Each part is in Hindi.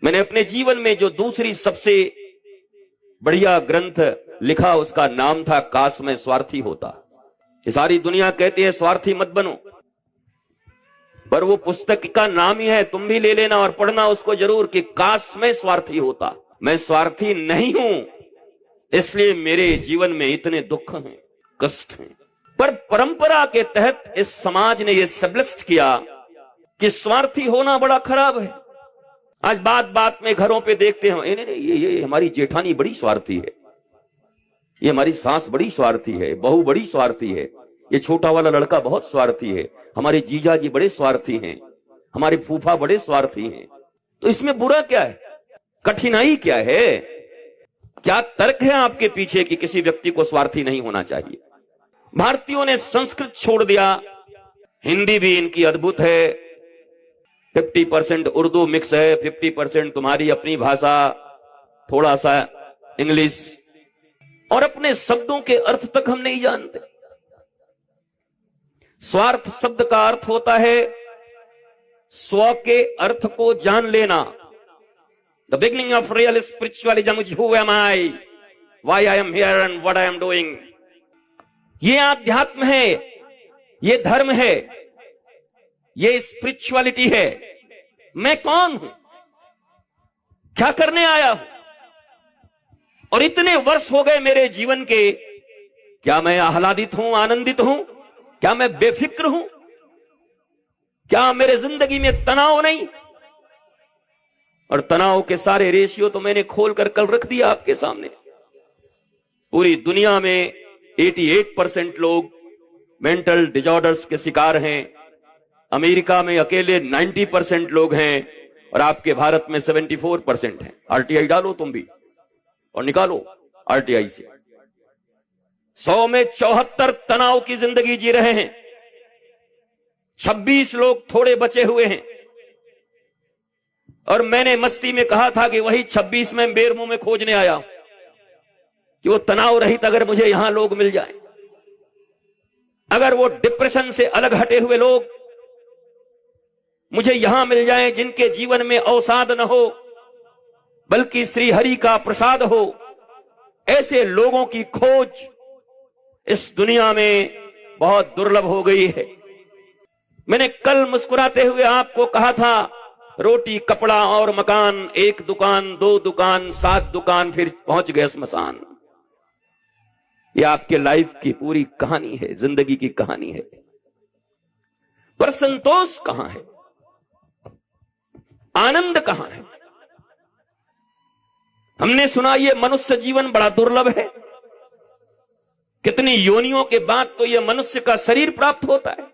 मैंने अपने जीवन में जो दूसरी सबसे बढ़िया ग्रंथ लिखा उसका नाम था काश मैं स्वार्थी होता। ये सारी दुनिया कहती है स्वार्थी मत बनो, पर वो पुस्तक का नाम ही है, तुम भी ले लेना और पढ़ना उसको जरूर, कि काश मैं स्वार्थी होता। मैं स्वार्थी नहीं हूं, इसलिए मेरे जीवन में इतने दुख हैं, कष्ट हैं। पर परंपरा के तहत इस समाज ने यह सब्लिस्ट किया कि स्वार्थी होना बड़ा खराब है। आज बात बात में घरों पे देखते हैं, ये हमारी जेठानी बड़ी स्वार्थी है, ये हमारी सास बड़ी स्वार्थी है, बहू बड़ी स्वार्थी है, ये छोटा वाला लड़का बहुत स्वार्थी है, हमारे जीजा जी बड़े स्वार्थी हैं, हमारे फूफा बड़े स्वार्थी हैं। तो इसमें बुरा क्या है? कठिनाई क्या है? क्या तर्क है आपके पीछे कि किसी व्यक्ति को स्वार्थी नहीं होना चाहिए? भारतीयों ने संस्कृत छोड़ दिया, हिंदी भी इनकी अद्भुत है, 50% उर्दू मिक्स है, 50% तुम्हारी अपनी भाषा, थोड़ा सा इंग्लिश, और अपने शब्दों के अर्थ तक हम नहीं जानते। स्वार्थ शब्द का अर्थ होता है स्व के अर्थ को जान लेना। The beginning of real spiritualism is who am I, why I am here and what I am doing. ये आध्यात्म है, ये धर्म है, ये स्पिरिचुअलिटी है। मैं कौन हूं, क्या करने आया हूं, और इतने वर्ष हो गए मेरे जीवन के, क्या मैं आह्लादित हूं, आनंदित हूं? क्या मैं बेफिक्र हूं? क्या मेरे जिंदगी में तनाव नहीं? और तनाव के सारे रेशियो तो मैंने खोलकर कल रख दिया आपके सामने। पूरी दुनिया में 88% लोग मेंटल डिसऑर्डर्स के शिकार हैं, अमेरिका में अकेले 90% लोग हैं, और आपके भारत में 74% हैं। आरटीआई डालो तुम भी और निकालो आरटीआई से। 100 में 74 तनाव की जिंदगी जी रहे हैं, 26 लोग थोड़े बचे हुए हैं। और मैंने मस्ती में कहा था कि वही 26 में बेरमू में खोजने आया कि वो तनाव रहित अगर मुझे यहां लोग मिल जाए, अगर वो डिप्रेशन से अलग हटे हुए लोग मुझे यहां मिल जाएं, जिनके जीवन में अवसाद न हो बल्कि श्री हरि का प्रसाद हो, ऐसे लोगों की खोज इस दुनिया में बहुत दुर्लभ हो गई है। मैंने कल मुस्कुराते हुए आपको कहा था, रोटी कपड़ा और मकान, एक दुकान, 2 दुकान, 7 दुकान, फिर पहुंच गए स्मशान। ये आपके लाइफ की पूरी कहानी है, जिंदगी की कहानी है। पर संतोष कहां है? आनंद कहां है? हमने सुना ये मनुष्य जीवन बड़ा दुर्लभ है, कितनी योनियों के बाद तो ये मनुष्य का शरीर प्राप्त होता है।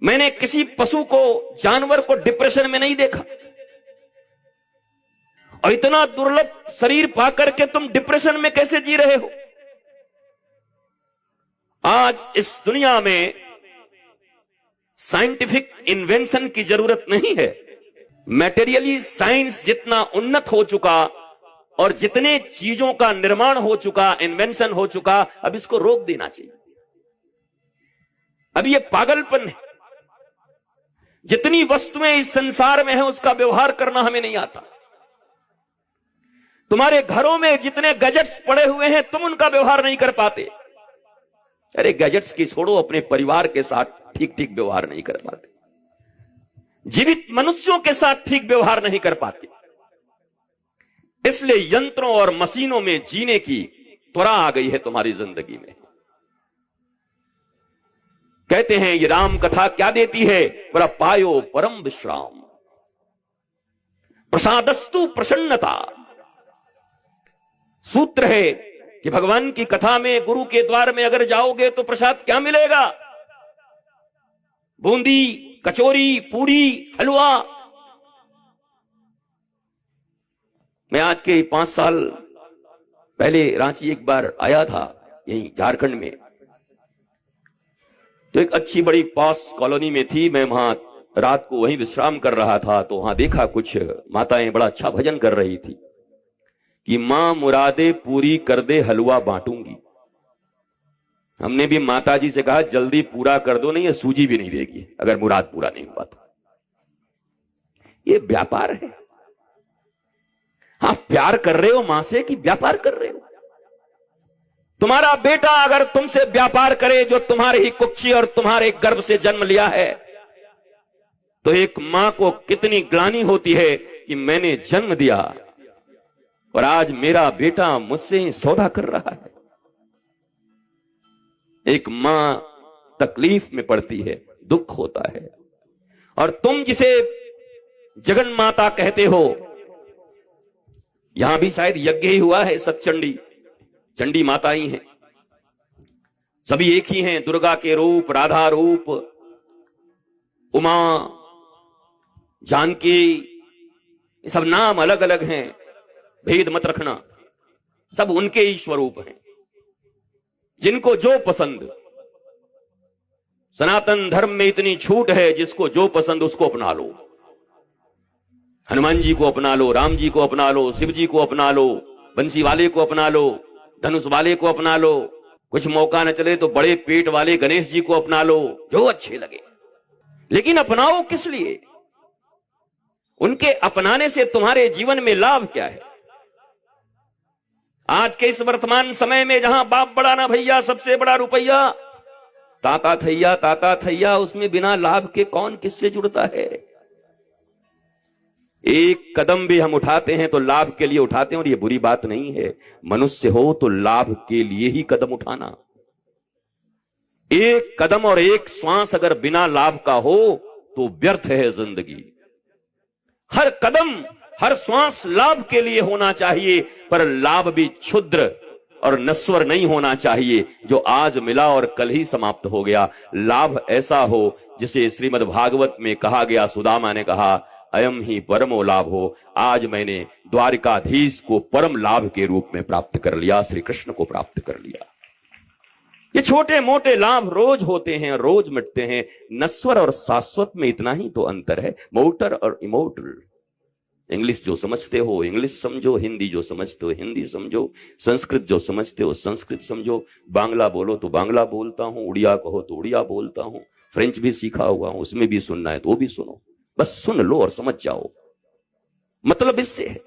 मैंने किसी पशु को, जानवर को डिप्रेशन में नहीं देखा, और इतना दुर्लभ शरीर पाकर के तुम डिप्रेशन में कैसे जी रहे हो? आज इस दुनिया में साइंटिफिक इन्वेंशन की जरूरत नहीं है। मैटेरियली साइंस जितना उन्नत हो चुका और जितने चीजों का निर्माण हो चुका, इन्वेंशन हो चुका, अब इसको रोक देना चाहिए। अब ये पागलपन है। जितनी वस्तुएं इस संसार में हैं उसका व्यवहार करना हमें नहीं आता। तुम्हारे घरों में जितने गैजेट्स पड़े हुए हैं तुम उनका व्यवहार नहीं कर पाते। अरे गैजेट्स की छोड़ो, अपने परिवार के साथ ठीक ठीक व्यवहार नहीं कर पाते, जीवित मनुष्यों के साथ ठीक व्यवहार नहीं कर पाते। इसलिए यंत्रों और मशीनों में जीने की त्वरा आ गई है तुम्हारी जिंदगी में। कहते हैं ये राम कथा क्या देती है? बड़ा पायो परम विश्राम, प्रसादस्तु प्रसन्नता। सूत्र है कि भगवान की कथा में गुरु के द्वार में अगर जाओगे तो प्रसाद क्या मिलेगा? बूंदी, कचौरी, पूरी, हलवा। मैं आज के 5 साल पहले रांची एक बार आया था, यहीं झारखंड में। तो एक अच्छी बड़ी पास कॉलोनी में थी, मैं वहां रात को वहीं विश्राम कर रहा था। तो वहां देखा कुछ माताएं बड़ा अच्छा भजन कर रही थी कि मां मुरादे पूरी कर दे, हलवा बांटूंगी। हमने भी माता जी से कहा जल्दी पूरा कर दो, नहीं ये सूजी भी नहीं देगी अगर मुराद पूरा नहीं हुआ तो। ये व्यापार है। आप प्यार कर रहे हो मां से कि व्यापार कर रहे हो? तुम्हारा बेटा अगर तुमसे व्यापार करे, जो तुम्हारे ही कुक्षी और तुम्हारे गर्भ से जन्म लिया है, तो एक मां को कितनी ग्लानि होती है कि मैंने जन्म दिया और आज मेरा बेटा मुझसे ही सौदा कर रहा है। एक मां तकलीफ में पड़ती है, दुख होता है। और तुम जिसे जगन माता कहते हो, यहां भी शायद यज्ञ ही हुआ है, सतचंडी चंडी माता ही हैं, सभी एक ही हैं, दुर्गा के रूप, राधा रूप, उमा, जानकी, ये सब नाम अलग अलग हैं, भेद मत रखना, सब उनके ही स्वरूप हैं। जिनको जो पसंद, सनातन धर्म में इतनी छूट है, जिसको जो पसंद उसको अपना लो। हनुमान जी को अपना लो, राम जी को अपना लो, शिव जी को अपना लो, बंसी वाले को अपना लो, धनुष वाले को अपना लो, कुछ मौका न चले तो बड़े पेट वाले गणेश जी को अपना लो, जो अच्छे लगे। लेकिन अपनाओ किस लिए? उनके अपनाने से तुम्हारे जीवन में लाभ क्या है? आज के इस वर्तमान समय में जहां बाप बड़ा ना भैया, सबसे बड़ा रुपया, ताता थैया, उसमें बिना लाभ के कौन किससे जुड़ता है? एक कदम भी हम उठाते हैं तो लाभ के लिए उठाते हैं, और ये बुरी बात नहीं है। मनुष्य हो तो लाभ के लिए ही कदम उठाना। एक कदम और एक श्वास अगर बिना लाभ का हो तो व्यर्थ है जिंदगी। हर कदम, हर श्वास लाभ के लिए होना चाहिए, पर लाभ भी क्षुद्र और नश्वर नहीं होना चाहिए, जो आज मिला और कल ही समाप्त हो गया। लाभ ऐसा हो जिसे श्रीमद् भागवत में कहा गया, सुदामा ने कहा, अयम ही परमो लाभ हो। आज मैंने द्वारिकाधीश को परम लाभ के रूप में प्राप्त कर लिया, श्री कृष्ण को प्राप्त कर लिया। ये छोटे मोटे लाभ रोज होते हैं, रोज मिटते हैं। नश्वर और शाश्वत में इतना ही तो अंतर है। मोटर और इमोर्टल। इंग्लिश जो समझते हो इंग्लिश समझो, हिंदी जो समझते हो हिंदी समझो, संस्कृत जो समझते हो संस्कृत समझो, बांग्ला बोलो तो बांग्ला बोलता हूं, उड़िया कहो तो उड़िया बोलता हूं, फ्रेंच भी सीखा हुआ हूं, उसमें भी सुनना है तो भी सुनो, बस सुन लो और समझ जाओ। मतलब इससे है,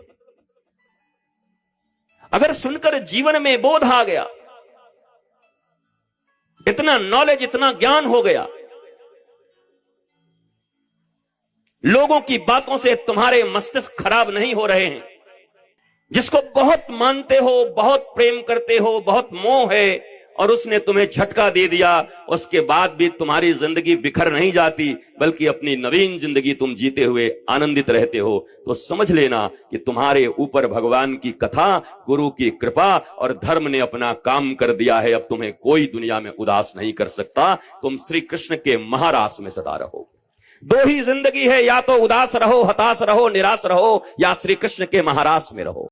अगर सुनकर जीवन में बोध आ गया, इतना नॉलेज, इतना ज्ञान हो गया, लोगों की बातों से तुम्हारे मस्तिष्क खराब नहीं हो रहे हैं। जिसको बहुत मानते हो, बहुत प्रेम करते हो, बहुत मोह है, और उसने तुम्हें झटका दे दिया, उसके बाद भी तुम्हारी जिंदगी बिखर नहीं जाती, बल्कि अपनी नवीन जिंदगी तुम जीते हुए आनंदित रहते हो, तो समझ लेना कि तुम्हारे ऊपर भगवान की कथा, गुरु की कृपा और धर्म ने अपना काम कर दिया है। अब तुम्हें कोई दुनिया में उदास नहीं कर सकता। तुम श्री कृष्ण के महारास में सदा रहो। दो ही जिंदगी है, या तो उदास रहो, हताश रहो, निराश रहो, या श्री कृष्ण के महारास में रहो।